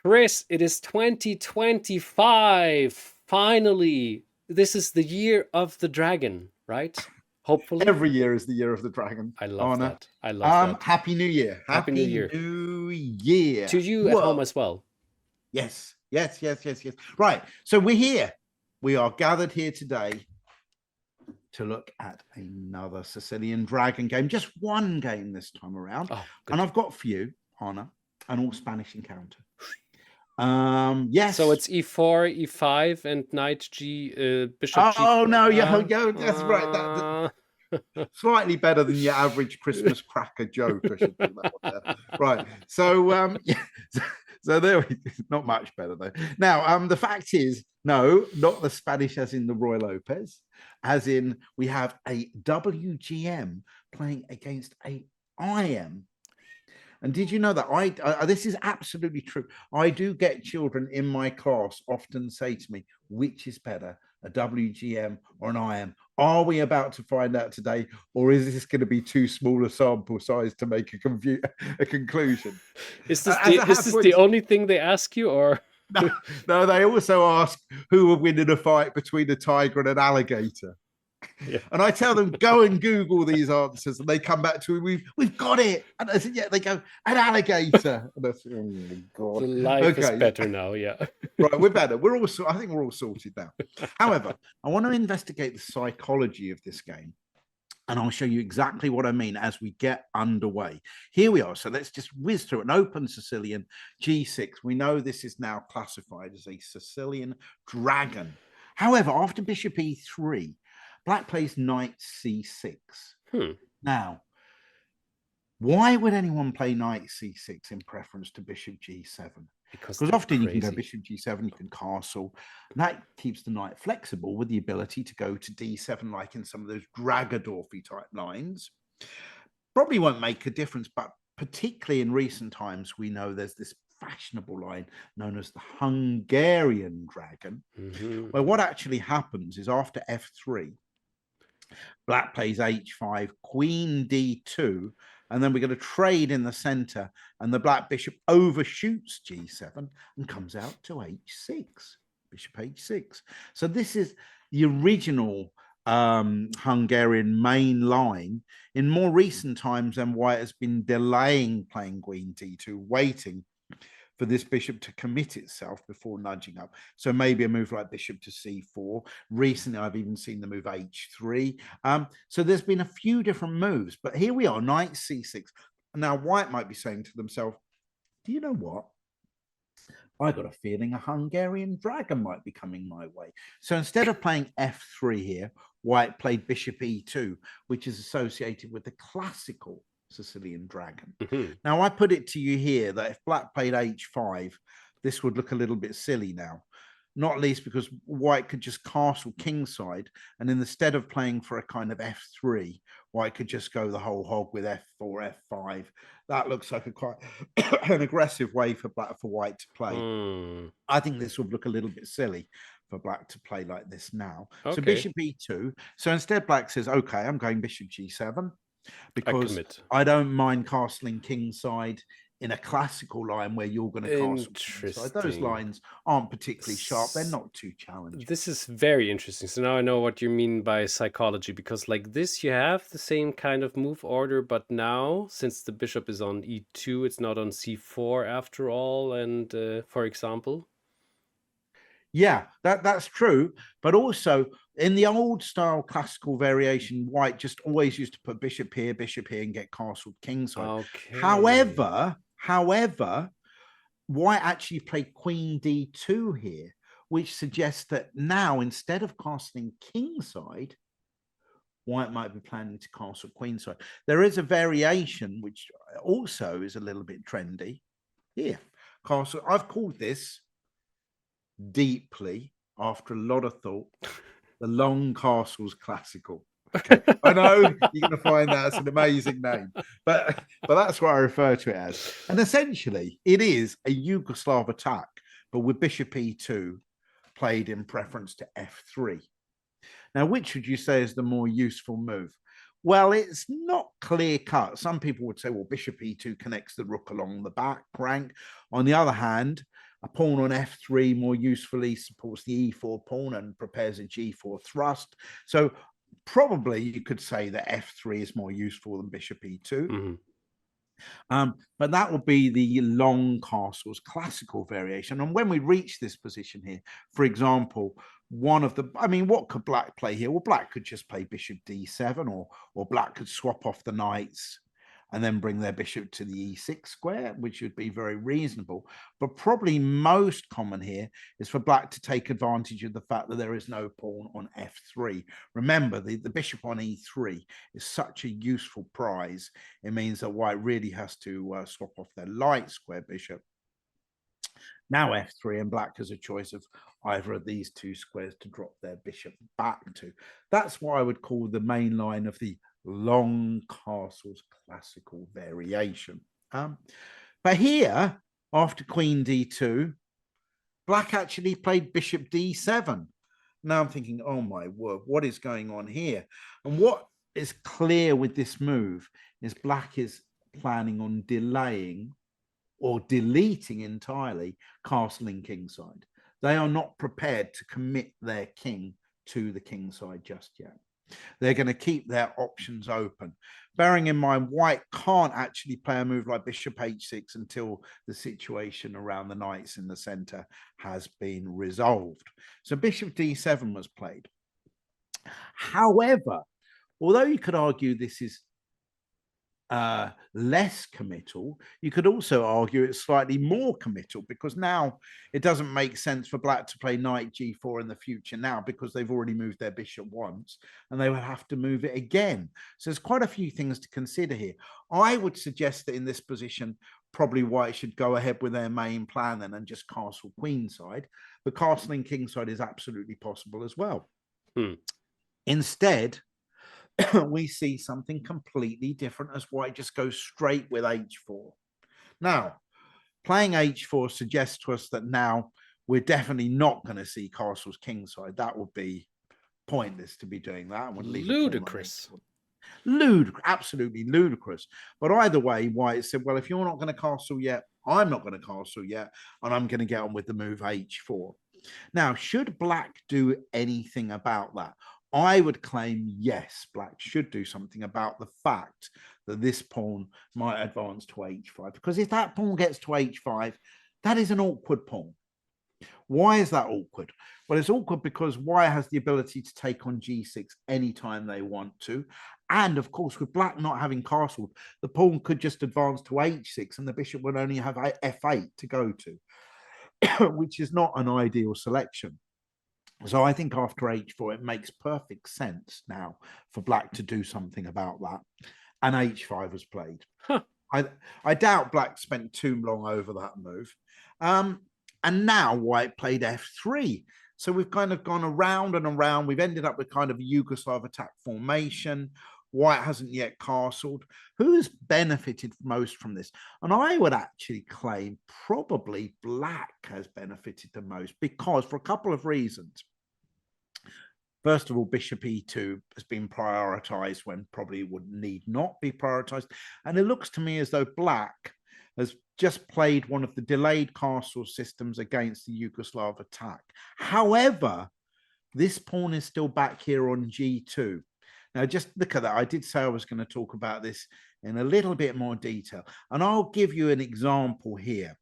Chris, it is 2025. Finally, this is the year of the dragon, right? Hopefully. Every year is the year of the dragon. I love Anna. that. I love that. Happy New Year. Happy New Happy Year. New Year. To you at home Whoa. as well. Yes. Right. So we're here. We are gathered here today to look at another Sicilian dragon game. Just one game this time around. Oh, good. And I've got for you, Anna, an all Spanish encounter. Yes. So it's e4, e5, and knight g, bishop g4. Oh no, that's right. That slightly better than your average Christmas cracker joke. I should put that one there. Right. So so there we not much better though. Now, the fact is, no, not the Spanish as in the Roy Lopez, as in we have a WGM playing against a IM. And did you know that this is absolutely true. I do get children in my class often say to me, which is better, a WGM or an IM? Are we about to find out today, or is this going to be too small a sample size to make a conclusion? Is this the only thing they ask you, or? No, they also ask who will win in a fight between a tiger and an alligator. Yeah. And I tell them, go and Google these answers, and they come back to me, we've got it. And I said, yeah, they go, an alligator. And I said, oh my God. The life is better now, yeah. Right, we're better. I think we're all sorted now. However, I want to investigate the psychology of this game. And I'll show you exactly what I mean as we get underway. Here we are. So let's just whiz through an open Sicilian G6. We know this is now classified as a Sicilian dragon. However, after bishop E3, Black plays knight c6. Now, why would anyone play knight c6 in preference to bishop g7? Because often you can go bishop g7, you can castle. And that keeps the knight flexible with the ability to go to d7, like in some of those Dragadorfi type lines. Probably won't make a difference, but particularly in recent times, we know there's this fashionable line known as the Hungarian dragon, where what actually happens is after f3, Black plays h5, queen d2, and then we're going to trade in the center, and the black bishop overshoots g7 and comes out to h6, bishop h6. So this is the original Hungarian main line. In more recent times, then White has been delaying playing queen d2, waiting for this bishop to commit itself before nudging up. So maybe a move like bishop to c4. Recently, I've even seen the move h3. So there's been a few different moves, but here we are, knight c6. Now, White might be saying to themselves, do you know what? I got a feeling a Hungarian dragon might be coming my way. So instead of playing f3 here, White played bishop e2, which is associated with the classical Sicilian dragon. Now, I put it to you here that if Black played h5, this would look a little bit silly now, not least because White could just castle kingside, and instead of playing for a kind of f3, White could just go the whole hog with f4, f5. That looks like a quite an aggressive way for White to play. I think this would look a little bit silly for Black to play like this now. So bishop e2. So instead, Black says, okay, I'm going bishop g7. Because I don't mind castling kingside in a classical line where you're going to castle kingside. Those lines aren't particularly sharp. They're not too challenging. This is very interesting. So now I know what you mean by psychology, because like this, you have the same kind of move order, but now since the bishop is on e2, it's not on c4 after all. And for example. Yeah, that's true. But also in the old style classical variation, White just always used to put bishop here, and get castled kingside. However, White actually played queen d2 here, which suggests that now instead of castling kingside, White might be planning to castle queenside. There is a variation which also is a little bit trendy here. Castle. I've called this deeply, after a lot of thought, the Long Castles Classical. Okay. I know you're going to find that's an amazing name, but that's what I refer to it as. And essentially, it is a Yugoslav attack, but with bishop e2 played in preference to f3. Now, which would you say is the more useful move? Well, it's not clear cut. Some people would say, well, bishop e2 connects the rook along the back rank. On the other hand, A pawn on f3 more usefully supports the e4 pawn and prepares a g4 thrust. So probably you could say that f3 is more useful than bishop e2. Mm-hmm. But that would be the long castle's classical variation. And when we reach this position here, for example, what could black play here? Well, black could just play bishop d7, or black could swap off the knights and then bring their bishop to the e6 square, which would be very reasonable. But probably most common here is for black to take advantage of the fact that there is no pawn on f3. Remember, the bishop on e3 is such a useful prize. It means that white really has to swap off their light square bishop. Now f3, and black has a choice of either of these two squares to drop their bishop back to. That's what I would call the main line of the long castle's classical variation. But here, after queen d2, black actually played bishop d7. Now I'm thinking, oh my word, what is going on here? And what is clear with this move is black is planning on delaying or deleting entirely castling kingside. They are not prepared to commit their king to the kingside just yet. They're going to keep their options open. Bearing in mind, white can't actually play a move like bishop h6 until the situation around the knights in the center has been resolved. So bishop d7 was played. However, although you could argue this is less committal, you could also argue it's slightly more committal, because now it doesn't make sense for black to play knight g4 in the future now, because they've already moved their bishop once and they would have to move it again. So there's quite a few things to consider here. I would suggest that in this position, probably white should go ahead with their main plan then and just castle queenside, but castling kingside is absolutely possible as well. Instead, we see something completely different as white just goes straight with h4. Now, playing h4 suggests to us that now we're definitely not going to see castles kingside. That would be pointless to be doing that. Would leave Ludicrous. Absolutely ludicrous. But either way, white said, well, if you're not going to castle yet, I'm not going to castle yet, and I'm going to get on with the move h4. Now, should black do anything about that? I would claim yes, black should do something about the fact that this pawn might advance to h5, because if that pawn gets to h5, that is an awkward pawn. Why is that awkward? Well, it's awkward because white has the ability to take on g6 anytime they want to. And of course, with black not having castled, the pawn could just advance to h6 and the bishop would only have f8 to go to, which is not an ideal selection. So I think after h4, it makes perfect sense now for black to do something about that. And h5 was played. Huh. I doubt black spent too long over that move. And now white played f3. So we've kind of gone around and around. We've ended up with kind of a Yugoslav attack formation. White hasn't yet castled. Who's benefited most from this? And I would actually claim probably black has benefited the most, because for a couple of reasons. First of all, bishop e2 has been prioritized when probably would need not be prioritized. And it looks to me as though black has just played one of the delayed castle systems against the Yugoslav attack. However, this pawn is still back here on g2. Now, just look at that. I did say I was going to talk about this in a little bit more detail, and I'll give you an example here.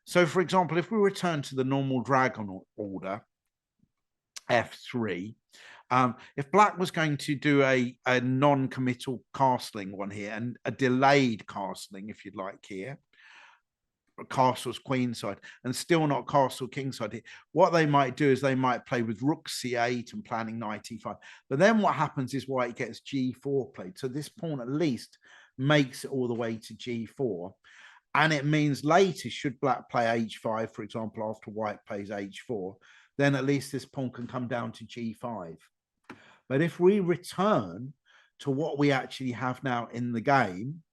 So, for example, if we return to the normal dragon order, f3, if black was going to do a non-committal castling one here, and a delayed castling, if you'd like here, castles queenside, and still not castle kingside here, what they might do is they might play with rook c8 and planning knight e5. But then what happens is white gets g4 played. So this pawn at least makes it all the way to g4. And it means later, should black play h5, for example, after white plays h4, then at least this pawn can come down to g5. But if we return to what we actually have now in the game,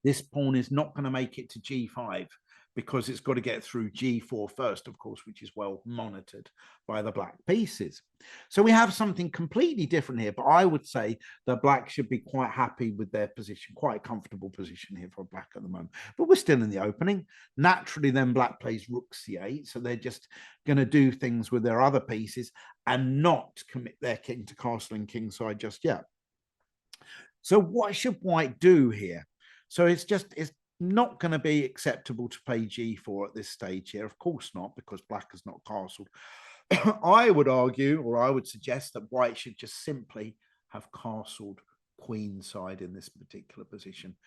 this pawn is not going to make it to g5, because it's got to get through G4 first, of course, which is well monitored by the black pieces. So we have something completely different here, but I would say that black should be quite happy with their position, quite a comfortable position here for black at the moment. But we're still in the opening. Naturally, then black plays rook c8, so they're just going to do things with their other pieces and not commit their king to castle and kingside just yet. So what should white do here? So it's not going to be acceptable to play g4 at this stage here. Of course not, because black has not castled. I would argue, or I would suggest, that white should just simply have castled queenside in this particular position.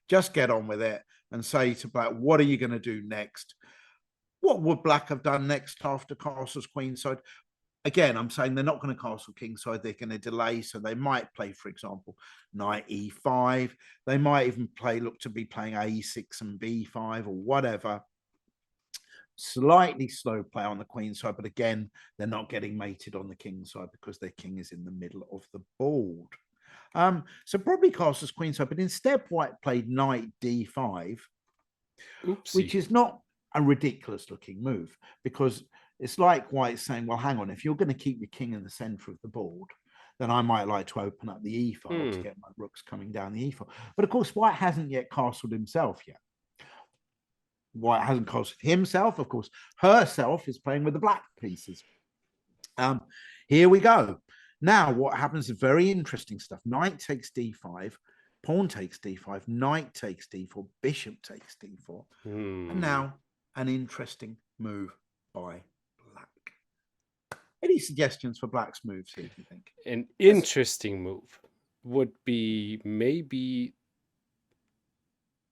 Just get on with it and say to black, what are you going to do next? What would black have done next after castles queenside? Again, I'm saying they're not going to castle kingside. They're going to delay. So they might play, for example, knight e5. They might even look to be playing a6 and b5 or whatever. Slightly slow play on the queen side, but again, they're not getting mated on the king side because their king is in the middle of the board. So probably castles queenside, but instead white played knight d5, Oopsie. which is not a ridiculous looking move, because it's like white saying, well, hang on, if you're going to keep your king in the center of the board, then I might like to open up the e file to get my rooks coming down the e file. But of course, white hasn't yet castled himself yet. White hasn't castled himself. Of course, herself is playing with the black pieces. Here we go. Now, what happens is very interesting stuff. Knight takes d5, pawn takes d5, knight takes d4, bishop takes d4. And now an interesting move by black. Any suggestions for black's moves here, do you think? An interesting move would be maybe...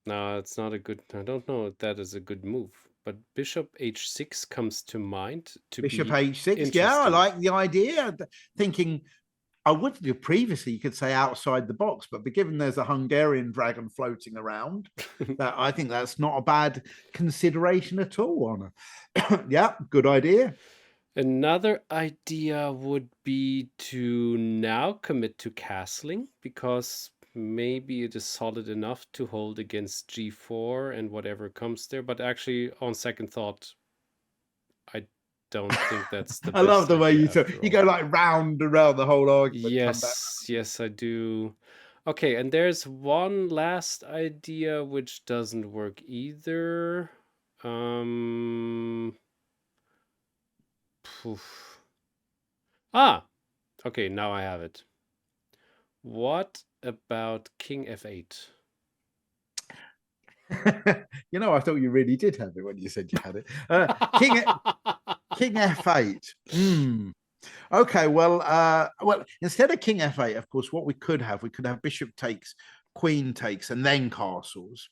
No, it's not a good... I don't know if that is a good move. But bishop h6 comes to mind. Bishop h6, yeah, I like the idea. Thinking, I would do previously, you could say outside the box, but given there's a Hungarian dragon floating around, that I think that's not a bad consideration at all, Honor. Yeah, good idea. Another idea would be to now commit to castling, because maybe it is solid enough to hold against g4 and whatever comes there. But actually, on second thought, I don't think that's the I best love the way you go like round and round the whole argument. Yes, I do. Okay, and there's one last idea which doesn't work either. Okay, now I have it. What about king f8? I thought you really did have it when you said you had it. King f8. Okay, well, instead of king f8, of course, what we could have bishop takes, queen takes, and then castles.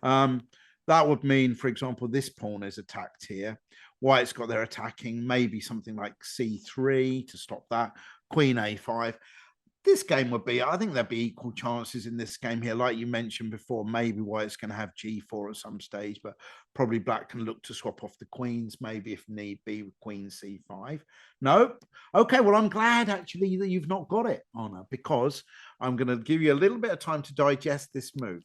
That would mean, for example, this pawn is attacked here. White's got their attacking, maybe something like c3 to stop that. Queen a5. This game would be, I think there'd be equal chances in this game here. Like you mentioned before, maybe White's going to have g4 at some stage, but probably black can look to swap off the queens, maybe if need be, with queen c5. No? Okay, well, I'm glad actually that you've not got it, Honor, because I'm going to give you a little bit of time to digest this move.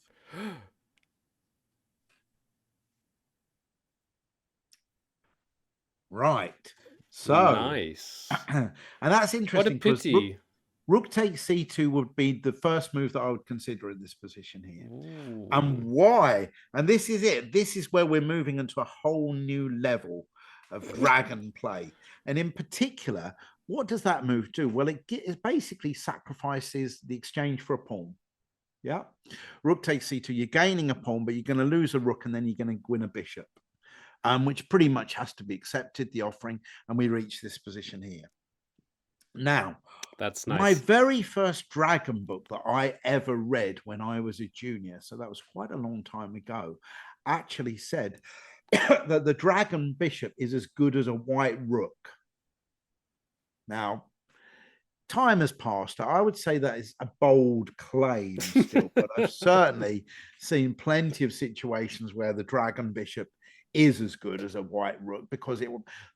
Right. So nice. And that's interesting. What a pity. Rook takes c2 would be the first move that I would consider in this position here. Ooh. And why? And this is it. This is where we're moving into a whole new level of dragon play. And in particular, what does that move do? Well, it basically sacrifices the exchange for a pawn. Yeah. Rook takes c2. You're gaining a pawn, but you're going to lose a rook, and then you're going to win a bishop, which pretty much has to be accepted, the offering. And we reach this position here. Now, that's nice. My very first dragon book that I ever read when I was a junior, so that was quite a long time ago, actually said that the dragon bishop is as good as a white rook. Now, time has passed. I would say that is a bold claim still, but I've certainly seen plenty of situations where the dragon bishop is as good as a white rook, because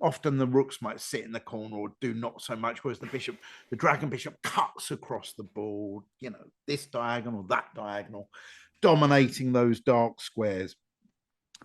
often the rooks might sit in the corner or do not so much, whereas the dragon bishop cuts across the board, this diagonal, that diagonal, dominating those dark squares.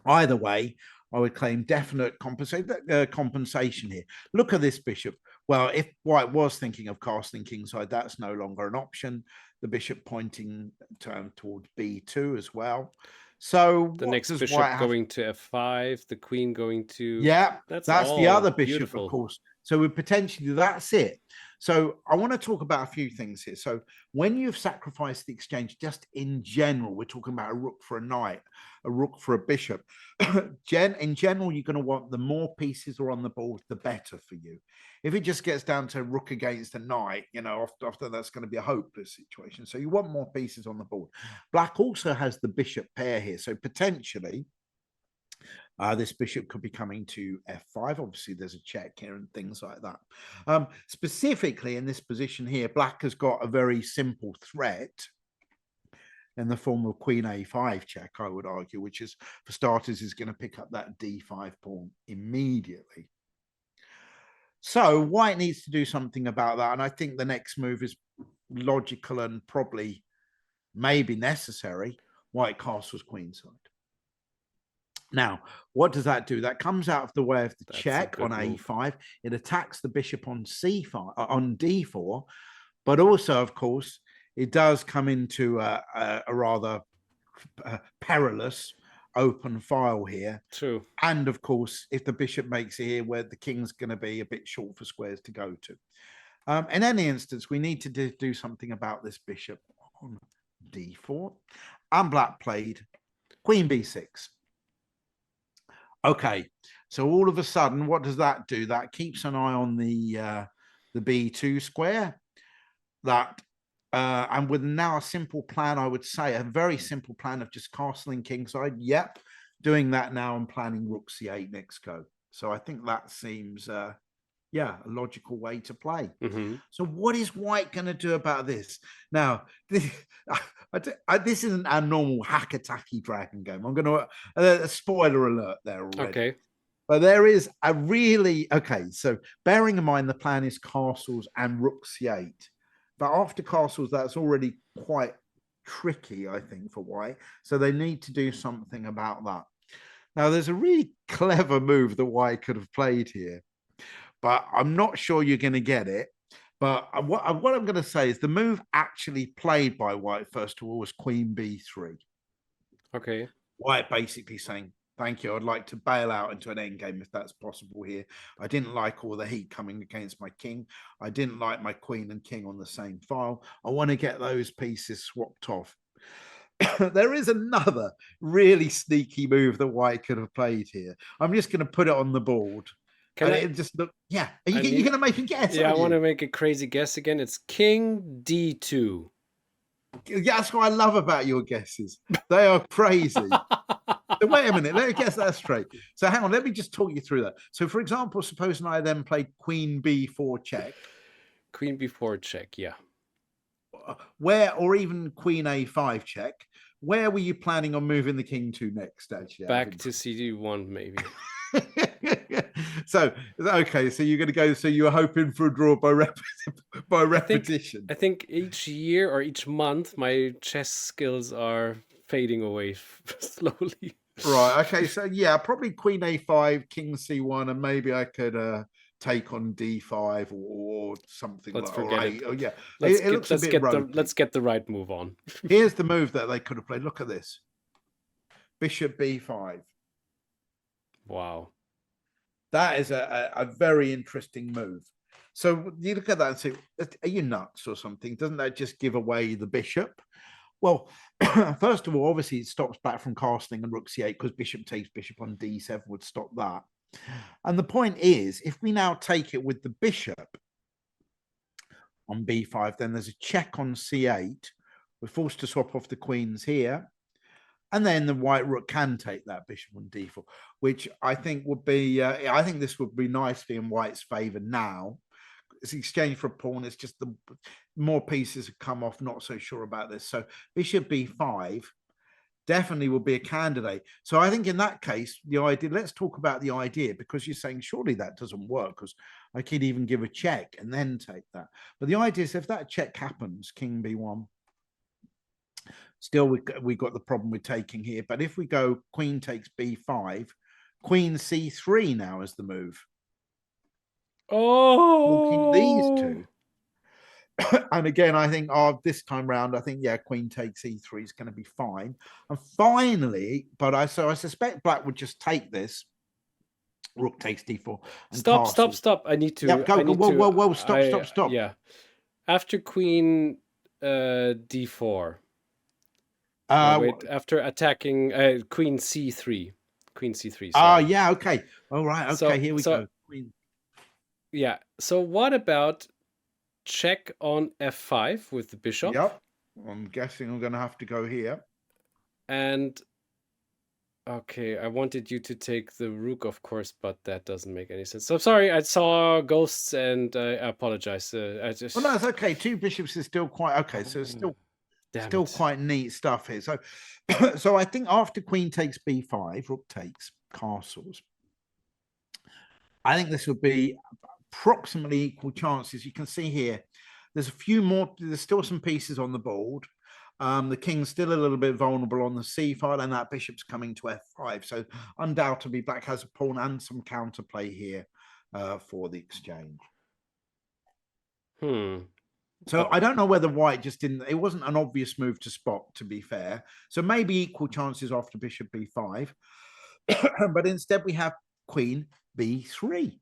Either way, I would claim definite compensation here. Look at this bishop. Well, if White was thinking of castling kingside, that's no longer an option. The bishop pointing towards b2 as well. So The what next does White bishop have? going to f5, the queen going to... Yeah, That's that's the all other bishop, of beautiful. course. So we potentially, that's it. So I want to talk about a few things here. So when you've sacrificed the exchange, just in general, we're talking about a rook for a knight, a rook for a bishop. In general, you're going to want the more pieces are on the board, the better for you. If it just gets down to rook against a knight, often that's going to be a hopeless situation. So you want more pieces on the board. Black also has the bishop pair here. So potentially, this bishop could be coming to f5. Obviously, there's a check here and things like that. Specifically in this position here, Black has got a very simple threat in the form of queen a5 check, I would argue, which is, for starters, is going to pick up that d5 pawn immediately. So White needs to do something about that. And I think the next move is logical and probably maybe necessary. White castles queenside. Now, what does that do? That comes out of the way of the check on a5. It attacks the bishop on c5, on d4, but also, of course, it does come into a rather perilous open file here. True. And of course, if the bishop makes it here, where the king's going to be a bit short for squares to go to. In any instance, we need to do something about this bishop on d4. And Black played queen b6. Okay, so all of a sudden, what does that do? That keeps an eye on the b2 square. That and with now a simple plan, I would say a very simple plan of just castling kingside. Yep, doing that now and planning rook c8 next go. So I think that seems a logical way to play. Mm-hmm. So what is White going to do about this? Now, this isn't our normal hack-attacky dragon game. I'm going to a spoiler alert there already. Okay. But there is a really so bearing in mind the plan is castles and rook c8. But after castles, that's already quite tricky, I think, for White. So they need to do something about that. Now, there's a really clever move that White could have played here, but I'm not sure you're going to get it. But what I'm going to say is the move actually played by White, first of all, was queen b3. Okay. White basically saying, thank you, I'd like to bail out into an endgame if that's possible here. I didn't like all the heat coming against my king. I didn't like my queen and king on the same file. I want to get those pieces swapped off. There is another really sneaky move that White could have played here. I'm just going to put it on the board. Can I it just look, yeah. You're going to make a guess. Yeah, I want to make a crazy guess again. It's king d2. That's what I love about your guesses. They are crazy. So wait a minute, let me guess that straight. So hang on, let me just talk you through that. So for example, suppose I then played queen b4 check. Queen b4 check, yeah. Where, or even queen a5 check. Where were you planning on moving the king to next, actually? Back to cd1, maybe. So okay, so you're going to go. So you were hoping for a draw by repetition. I think each year or each month, my chess skills are fading away slowly. Right. Okay. So yeah, probably queen a5, king c1, and maybe I could take on d5 or something. Let's like forget it. Oh yeah, let's get the right move on. Here's the move that they could have played. Look at this: bishop b5. Wow. That is a very interesting move. So you look at that and say, are you nuts or something? Doesn't that just give away the bishop? Well, first of all, obviously it stops Black from castling and rook c8 because bishop takes bishop on d7 would stop that. And the point is, if we now take it with the bishop on b5, then there's a check on c8. We're forced to swap off the queens here. And then the white rook can take that bishop on d4, which I think would be, I think this would be nicely in White's favor now. It's exchange for a pawn. It's just the more pieces have come off. Not so sure about this. So bishop b5 definitely would be a candidate. So I think in that case, the idea, let's talk about the idea, because you're saying surely that doesn't work because I could even give a check and then take that. But the idea is if that check happens, king b1, Still, we got the problem with taking here. But if we go queen takes b5, queen c3 now as the move. Walking these Oh, two. And again, I think this time round, I think, yeah, queen takes e3 is going to be fine. And finally, but I suspect black would just take this. Rook takes d4 and castle. stop. I need Yep, to, go, I go, need whoa, to, whoa, whoa, stop. yeah. After queen d4. No, Uh, wait, after attacking queen c3. Queen c3, sorry. yeah, okay. All right, okay, here we So go. Queen. yeah. So what about check on f5 with the bishop? Yep. I'm guessing I'm going to have to go here. And okay, I wanted you to take the rook, of course, but that doesn't make any sense. So I'm sorry, I saw ghosts, and I apologize. I just. Well, no, it's okay. Two bishops is still quite okay. So it's Damn still it. quite neat stuff here. So, so I think after queen takes b5, rook takes castles. I think this would be approximately equal chances. You can see here, there's a few more. There's still some pieces on the board. The king's still a little bit vulnerable on the c file, and that bishop's coming to f5. So undoubtedly, black has a pawn and some counterplay here for the exchange. So I don't know whether white just didn't. It wasn't an obvious move to spot, to be fair. So maybe equal chances after bishop b5, but instead we have queen b3,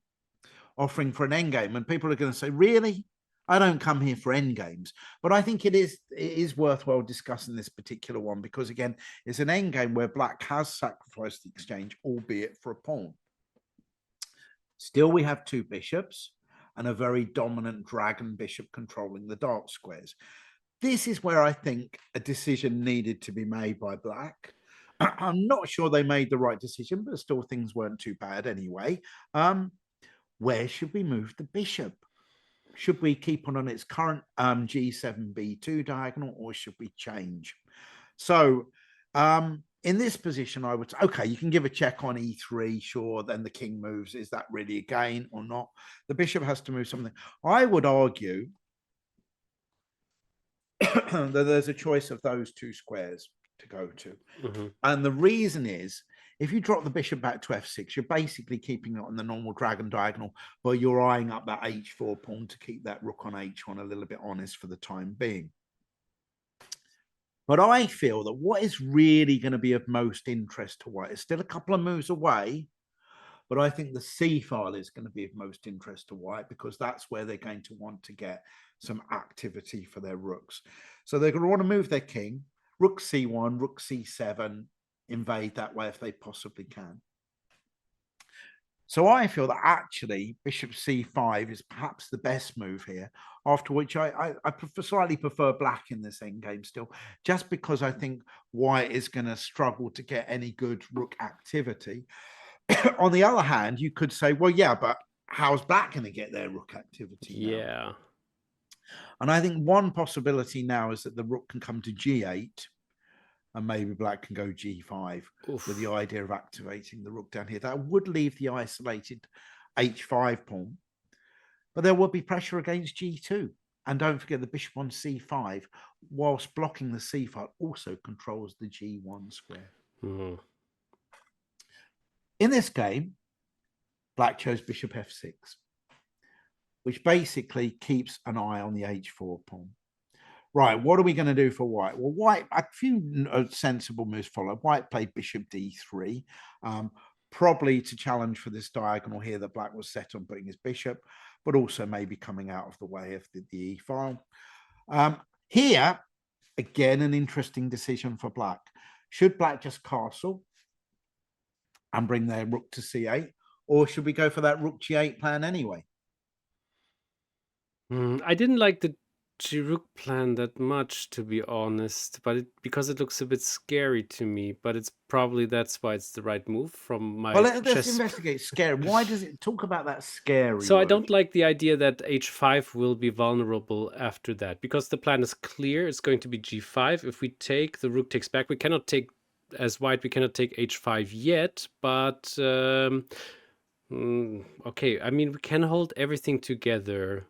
offering for an endgame. And people are going to say, really? I don't come here for endgames. But I think it is worthwhile discussing this particular one because, again, it's an endgame where black has sacrificed the exchange, albeit for a pawn. Still, we have two bishops and a very dominant dragon bishop controlling the dark squares. This is where I think a decision needed to be made by black. I'm not sure they made the right decision, but still things weren't too bad anyway. Where should we move the bishop? Should we keep on its current G7, B2 diagonal, or should we change? So in this position, I would say, okay, you can give a check on E3, sure, then the king moves. Is that really a gain or not? The bishop has to move something. I would argue that there's a choice of those two squares to go to. And the reason is, if you drop the bishop back to f6, you're basically keeping it on the normal dragon diagonal, but you're eyeing up that h4 pawn to keep that rook on h1 a little bit honest for the time being. But I feel that what is really going to be of most interest to white is still a couple of moves away, but I think the c file is going to be of most interest to white because that's where they're going to want to get some activity for their rooks. So they're going to want to move their king, rook c1, rook c7, invade that way if they possibly can. So I feel that actually bishop c5 is perhaps the best move here, after which I slightly prefer black in this endgame still, just because I think white is going to struggle to get any good rook activity. On the other hand, you could say, well, yeah, but how's black going to get their rook activity now? Yeah. And I think one possibility now is that the rook can come to g8, and maybe black can go g5 with the idea of activating the rook down here. That would leave the isolated h5 pawn, but there will be pressure against g2. And don't forget the bishop on c5, whilst blocking the c file, also controls the g1 square. In this game, black chose bishop f6, which basically keeps an eye on the h4 pawn. Right, what are we going to do for white? Well, white, a few sensible moves follow. White played bishop d3, probably to challenge for this diagonal here that black was set on putting his bishop, but also maybe coming out of the way of the e file. Here, again, an interesting decision for black. Should black just castle and bring their rook to c8, or should we go for that rook g8 plan anyway? I didn't like the Rook plan that much, to be honest, but because it looks a bit scary to me. But it's probably that's why it's the right move from my Well, let's chess. investigate scary. Why does it talk about that scary? So I word? don't like the idea that h5 will be vulnerable after that, because the plan is clear. It's going to be g5. If we take, the rook takes back. We cannot take, as white, we cannot take h5 yet, but okay. I mean, we can hold everything together.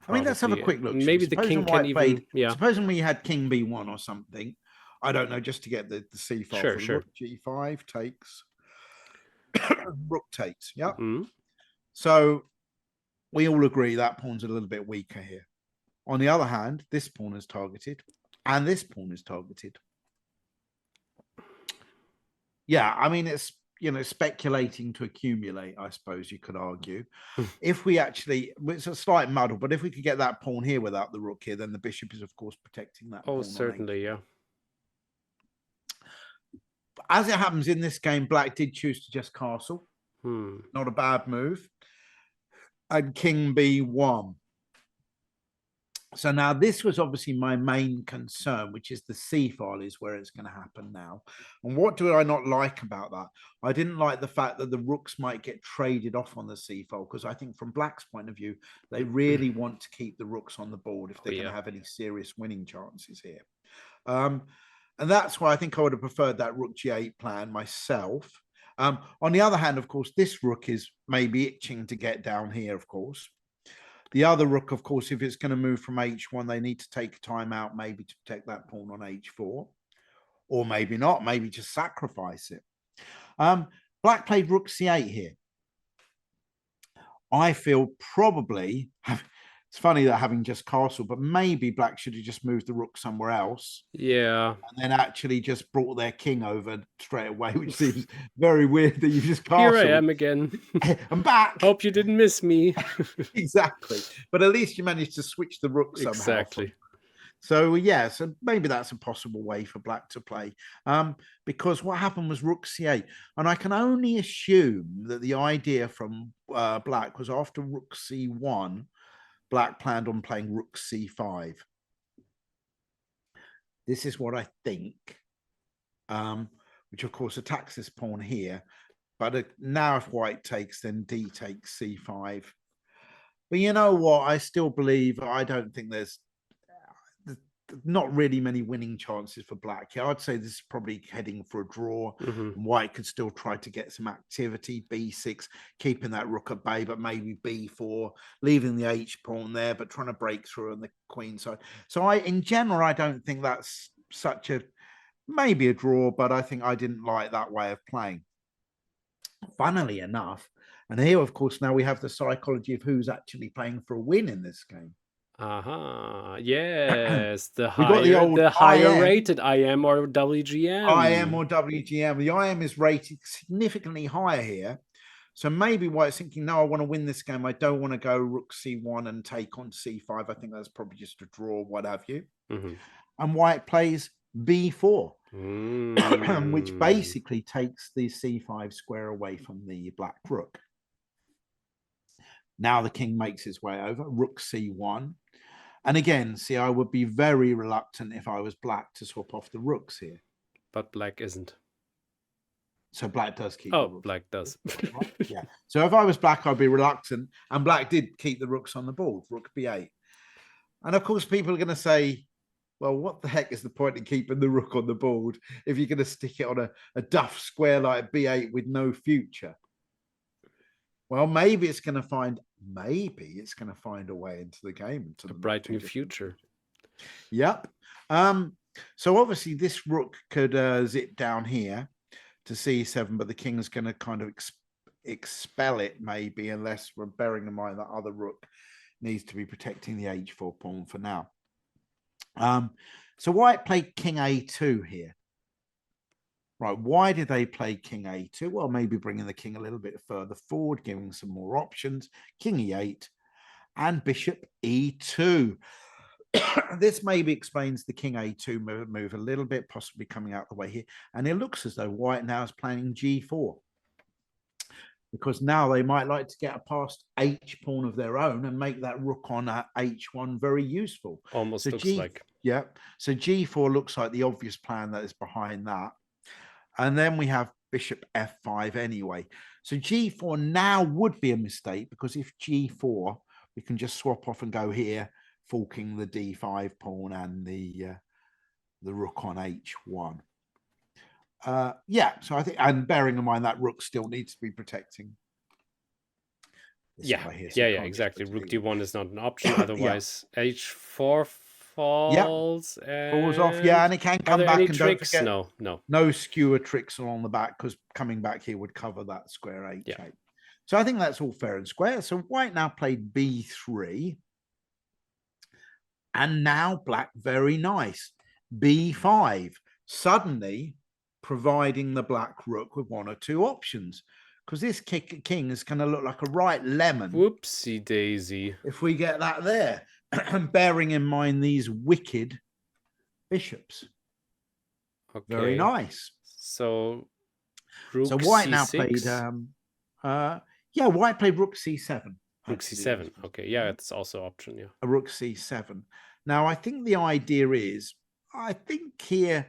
I mean, let's have a quick look. Maybe the king can even, yeah. Supposing we had king b1 or something, I don't know, just to get the c file Sure, for the sure. rook g5 takes, rook takes. Yep. Mm. So we all agree that pawn's a little bit weaker here. On the other hand, this pawn is targeted and this pawn is targeted. Yeah, I mean, it's, speculating to accumulate, I suppose you could argue. If we actually, it's a slight muddle, but if we could get that pawn here without the rook here, then the bishop is, of course, protecting that Oh, pawn on h. certainly, yeah. As it happens in this game, black did choose to just castle. Hmm. Not a bad move. And king b1. So now this was obviously my main concern, which is the c file is where it's going to happen now. And what do I not like about that? I didn't like the fact that the rooks might get traded off on the c file, because I think from black's point of view, they really want to keep the rooks on the board if they're going to have any serious winning chances here. And that's why I think I would have preferred that rook g8 plan myself. On the other hand, of course, this rook is maybe itching to get down here, of course. The other rook, of course, if it's going to move from h1, they need to take time out maybe to protect that pawn on h4. Or maybe not, maybe just sacrifice it. Black played rook c8 here. I feel probably, it's funny that having just castle, but maybe black should have just moved the rook somewhere else. Yeah. And then actually just brought their king over straight away, which seems very weird that you just castled. Here I am again. I'm back. Hope you didn't miss me. Exactly. But at least you managed to switch the rook somehow. Exactly. So yeah, so maybe that's a possible way for black to play, because what happened was rook c8, and I can only assume that the idea from black was after rook c1, black planned on playing rook c5. This is what I think, which of course attacks this pawn here. But now if white takes, then d takes c5. But you know what? I still believe, I don't think there's not really many winning chances for black here. I'd say this is probably heading for a draw. White could still try to get some activity. b6, keeping that rook at bay, but maybe b4, leaving the h pawn there, but trying to break through on the queen side. So in general, I don't think that's such a, maybe a draw, but I think I didn't like that way of playing. Funnily enough, and here, of course, now we have the psychology of who's actually playing for a win in this game. Yes, the We got the higher, old the higher IM. rated IM or WGM. IM or WGM. The IM is rated significantly higher here. So maybe White's thinking, no, I want to win this game. I don't want to go rook c1 and take on c5. I think that's probably just a draw, what have you. And White plays b4, which basically takes the c5 square away from the black rook. Now the king makes his way over, rook c1. And again, see, I would be very reluctant if I was black to swap off the rooks here. But black isn't. So black does keep the rooks. Oh, black does. Right? Yeah. So if I was black, I'd be reluctant. And black did keep the rooks on the board, rook b8. And of course, people are going to say, well, what the heck is the point in keeping the rook on the board if you're going to stick it on a duff square like b8 with no future? Well, maybe it's going to find a way into the game. Into a bright new future. Yep. So obviously this rook could zip down here to c7, but the king's going to kind of expel it maybe, unless we're bearing in mind that other rook needs to be protecting the h4 pawn for now. So White played king a2 here. Right, why did they play king a2? Well, maybe bringing the king a little bit further forward, giving some more options. King e8 and bishop e2. This maybe explains the king a2 move a little bit, possibly coming out the way here. And it looks as though White now is planning g4, because now they might like to get past h pawn of their own and make that rook on h1 very useful. Almost so looks like. Yeah, so g4 looks like the obvious plan that is behind that. And then we have bishop f5 anyway. So g4 now would be a mistake, because if g4, we can just swap off and go here, forking the d5 pawn and the rook on h1. Yeah, so I think, and bearing in mind that rook still needs to be protecting. Yeah, exactly. Rook d1 is not an option. Otherwise, h4 Yep, falls. falls off. Yeah, And and it can are come there any back. And don't tricks? forget, No, no. no skewer tricks along the back, because coming back here would cover that square 8 Yeah. shape. So I think that's all fair and square. So white now played b3. And now black, very nice, b5. Suddenly providing the black rook with one or two options, because this king is going to look like a right lemon. Whoopsie daisy. If we get that there, bearing in mind these wicked bishops. Okay. Very nice. So rook So white c6. now played yeah, white played rook c7. Rook c7. Okay, yeah, it's also option. Yeah, a rook c7. Now I think the idea is, I think here,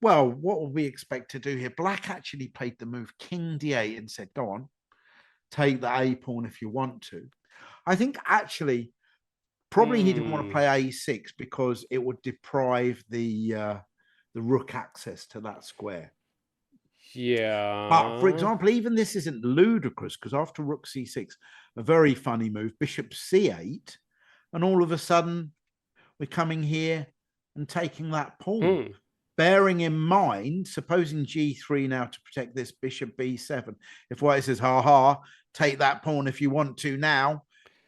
well, what will we expect to do here? Black actually played the move king d8 and said, go on, take the a pawn if you want to. I think actually probably he didn't want to play a6 because it would deprive the rook access to that square. Yeah. But for example, even this isn't ludicrous, because after rook c6, a very funny move, bishop c8, and all of a sudden we're coming here and taking that pawn. Bearing in mind, supposing g3 now to protect this bishop b7. If white says, ha ha, take that pawn if you want to now.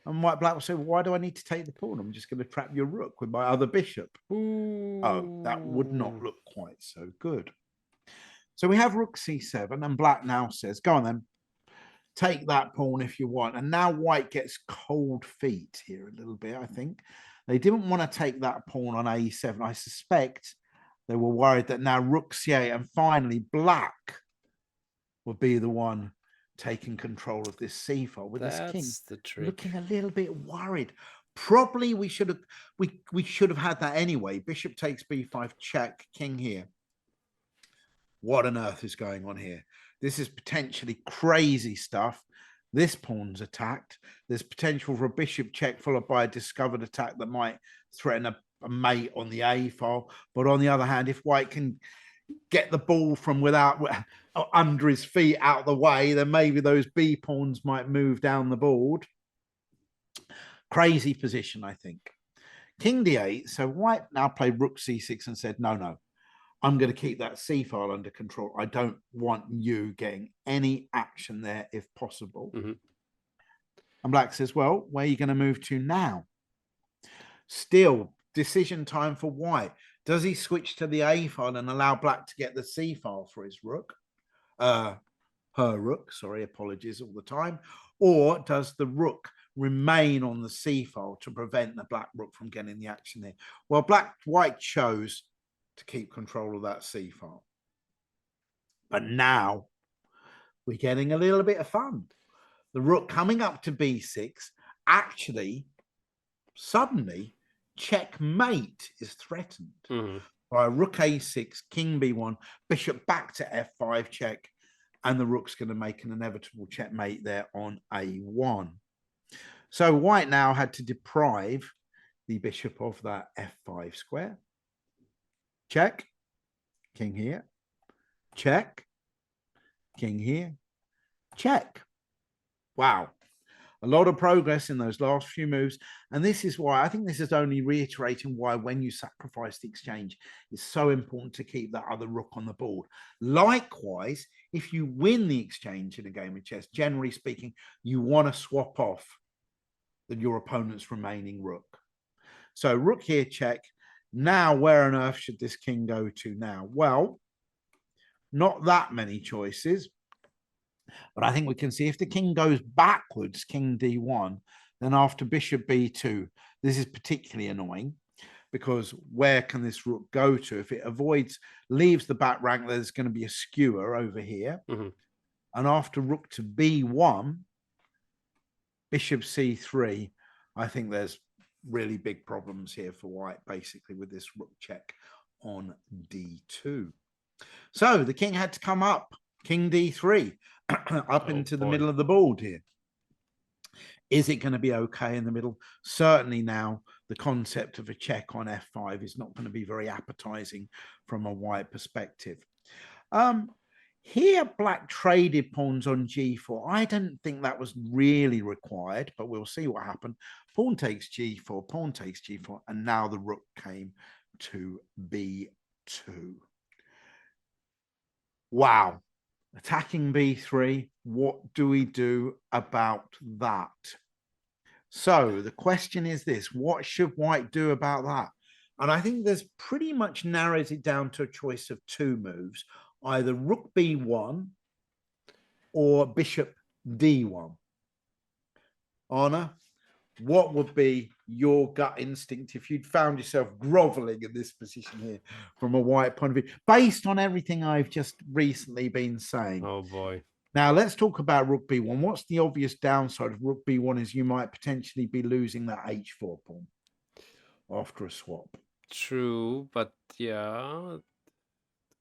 And white black will say, well, why do I need to take the pawn? I'm just going to trap your rook with my other bishop. Ooh. Oh, that would not look quite so good. So we have rook c7, and black now says, go on then, take that pawn if you want. And now white gets cold feet here a little bit, I think. They didn't want to take that pawn on a7. I suspect they were worried that now rook c8, and finally black would be the one taking control of this c file with this king the trick. looking a little bit worried. Probably we should have had that anyway. Bishop takes b5, check, king here. What on earth is going on here? This is potentially crazy stuff. This pawn's attacked. There's potential for a bishop check followed by a discovered attack that might threaten a mate on the a file. But on the other hand, if white can get the ball from under his feet out of the way, then maybe those b pawns might move down the board. Crazy position, I think. King d8. So white now played rook c6 and said, no, I'm going to keep that c file under control. I don't want you getting any action there if possible. And black says, well, where are you going to move to now? Still, decision time for white. Does he switch to the a file and allow black to get the c file for his rook? Her rook, sorry, apologies all the time. Or does the rook remain on the c file to prevent the black rook from getting the action there? Well, white chose to keep control of that c file. But now we're getting a little bit of fun. The rook coming up to b6, actually, suddenly, checkmate is threatened by rook a6, king b1, bishop back to f5 check, and the rook's going to make an inevitable checkmate there on a1. So white now had to deprive the bishop of that f5 square. Check, king here, check, king here, check. Wow. A lot of progress in those last few moves. And this is why I think this is only reiterating why when you sacrifice the exchange, it's so important to keep that other rook on the board. Likewise, if you win the exchange in a game of chess, generally speaking, you want to swap off your opponent's remaining rook. So rook here, check. Now, where on earth should this king go to now? Well, not that many choices. But I think we can see if the king goes backwards, king d1, then after bishop b2, this is particularly annoying because where can this rook go to? If it leaves the back rank, there's going to be a skewer over here. And after rook to b1, bishop c3, I think there's really big problems here for white, basically, with this rook check on d2. So the king had to come up, king d3, up into the middle of the board here. Is it going to be okay in the middle? Certainly now the concept of a check on f5 is not going to be very appetizing from a white perspective. Here, black traded pawns on g4. I don't think that was really required, but we'll see what happened. Pawn takes g4, pawn takes g4, and now the rook came to b2. Wow. Attacking b3. What do we do about that? So the question is this: what should white do about that? And I think there's pretty much narrows it down to a choice of two moves, either rook b1 or bishop d1. Anna, what would be your gut instinct if you'd found yourself groveling in this position here from a white point of view, based on everything I've just recently been saying? Oh boy. Now, let's talk about rook b1. What's the obvious downside of rook b1 is you might potentially be losing that h4 pawn after a swap. True, but yeah.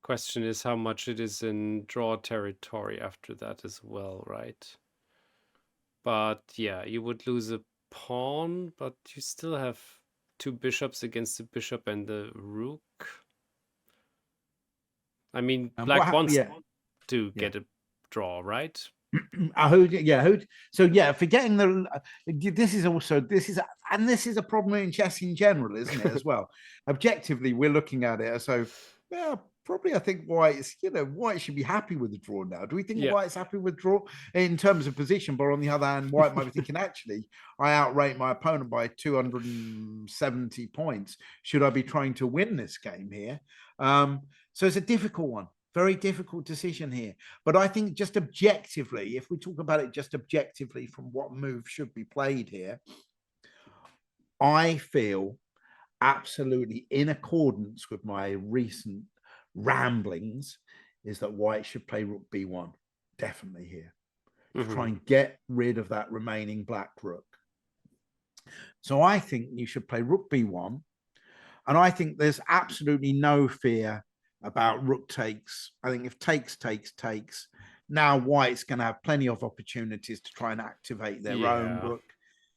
Question is how much it is in draw territory after that as well, right? But yeah, you would lose a pawn, but you still have two bishops against the bishop and the rook. I mean, black wants to get a draw, right? Forgetting this is a problem in chess in general, isn't it? As well, objectively, we're looking at it. So, yeah, probably I think White should be happy with the draw now. Do we think White's happy with draw in terms of position? But on the other hand, White might be thinking, actually, I outrate my opponent by 270 points. Should I be trying to win this game here? So it's a difficult one. Very difficult decision here. But I think just objectively, if we talk about it just objectively from what move should be played here, I feel absolutely in accordance with my recent ramblings is that White should play rook b1. Definitely here. To try and get rid of that remaining black rook. So I think you should play rook b1. And I think there's absolutely no fear about rook takes. I think if takes, now White's going to have plenty of opportunities to try and activate their own rook.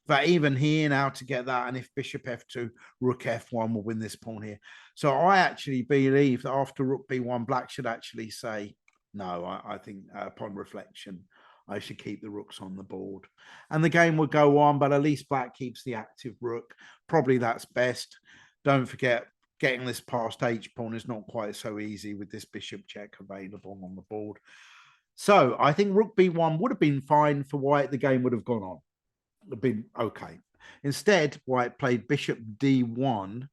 But even here now to get that, and if bishop f2, rook f1 will win this pawn here. So I actually believe that after rook b1, black should actually say, no, I think upon reflection, I should keep the rooks on the board. And the game will go on, but at least black keeps the active rook. Probably that's best. Don't forget, getting this past h pawn is not quite so easy with this bishop check available on the board. So I think rook b1 would have been fine for White. The game would have gone on. It would have been okay. Instead, White played bishop d1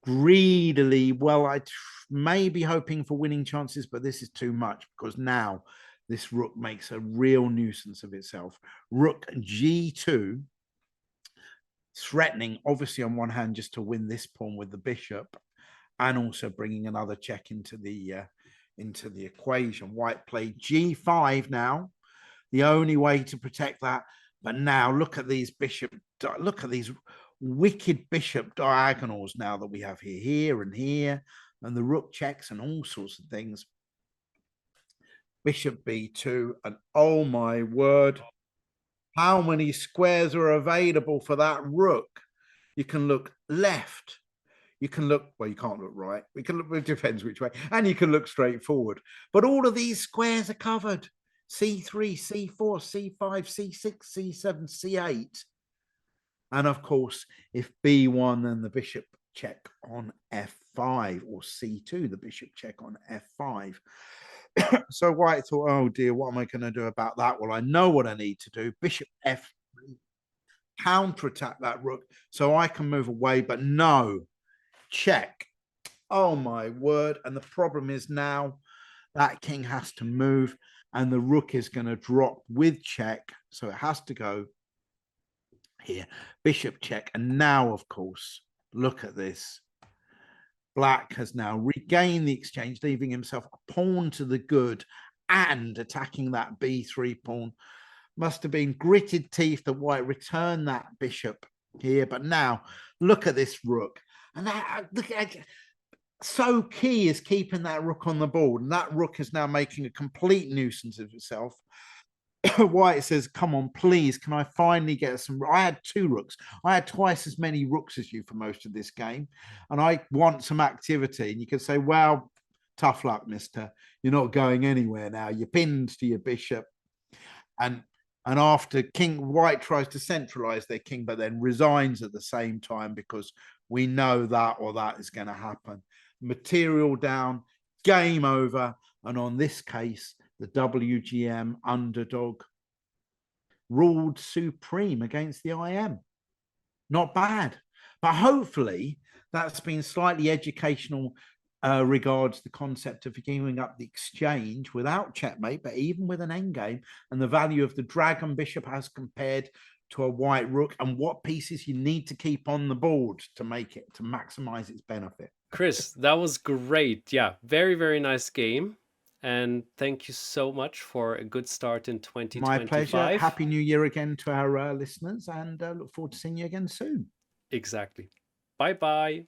greedily. Well, I may be hoping for winning chances, but this is too much because now this rook makes a real nuisance of itself. Rook g2, threatening, obviously, on one hand, just to win this pawn with the bishop, and also bringing another check into the equation. White played g5 now, the only way to protect that. But now look at these wicked bishop diagonals now that we have here and here, and the rook checks and all sorts of things. Bishop b2, and oh my word, how many squares are available for that rook? You can look left. You can look, well, you can't look right. We can look, it depends which way. And you can look straight forward. But all of these squares are covered. C3, C4, C5, C6, C7, C8. And of course, if B1, then the bishop check on F5, or C2, the bishop check on F5. So White thought, oh dear, what am I going to do about that? Well, I know what I need to do. Bishop F3, counterattack that rook so I can move away, but no, check. Oh my word. And the problem is now that king has to move and the rook is going to drop with check. So it has to go here. Bishop check. And now, of course, look at this. Black has now regained the exchange, leaving himself a pawn to the good and attacking that b3 pawn. Must have been gritted teeth that White returned that bishop here. But now look at this rook. And that, look at, so key is keeping that rook on the board. And that rook is now making a complete nuisance of itself. White says, come on, please, can I finally get some? I had two rooks. I had twice as many rooks as you for most of this game. And I want some activity. And you can say, well, tough luck, mister. You're not going anywhere now. You're pinned to your bishop. And after King White tries to centralize their king, but then resigns at the same time because we know that or that is going to happen. Material down, game over. And on this case, the WGM underdog ruled supreme against the IM. Not bad. But hopefully that's been slightly educational regards the concept of giving up the exchange without checkmate, but even with an endgame, and the value of the dragon bishop as compared to a white rook, and what pieces you need to keep on the board to make it, to maximize its benefit. Chris, that was great. Yeah, very, very nice game. And thank you so much for a good start in 2025. My pleasure. Happy New Year again to our listeners, and look forward to seeing you again soon. Exactly. Bye-bye.